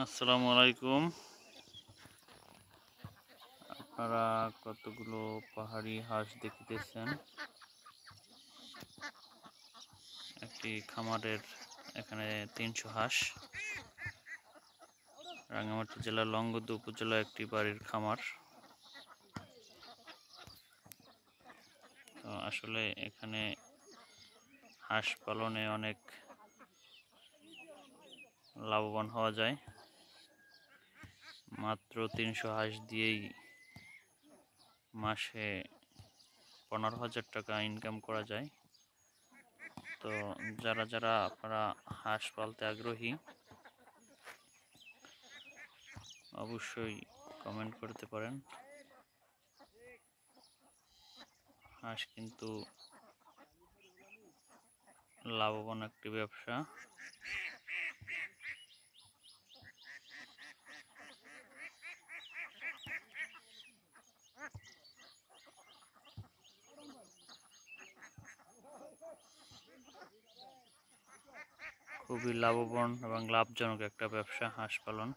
আসসালামু আলাইকুম। আপনারা কতগুলো পাহাড়ি হাঁস দেখিতেছেন। একটি খামারের এখানে ৩০০ হাঁস। রাঙ্গামাটি জেলার লংগদু উপজেলা একটি বাড়ির খামার। তো আসলে এখানে হাঁস পালনে অনেক লাভবান হওয়া যায়। মাত্র ৩০০ হাঁস দিয়েই মাসে ১৫,০০০ টাকা ইনকাম করা যায়। তো যারা আপনারা হাঁস পালতে আগ্রহী অবশ্যই কমেন্ট করতে পারেন। হাঁস কিন্তু লাভবান একটি ব্যবসা। খুবই লাভবান এবং লাভজনক একটা ব্যবসা হাঁস পালন।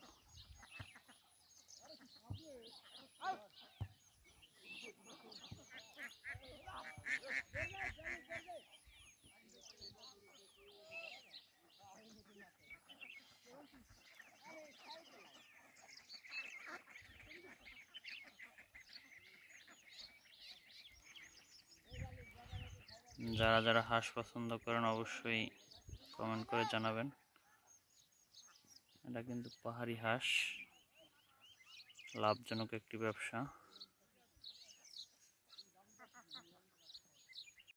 যারা হাঁস পছন্দ করেন অবশ্যই কমেন্ট করে জানাবেন। এটা কিন্তু পাহাড়ি হাঁস, লাভজনক একটি ব্যবসা।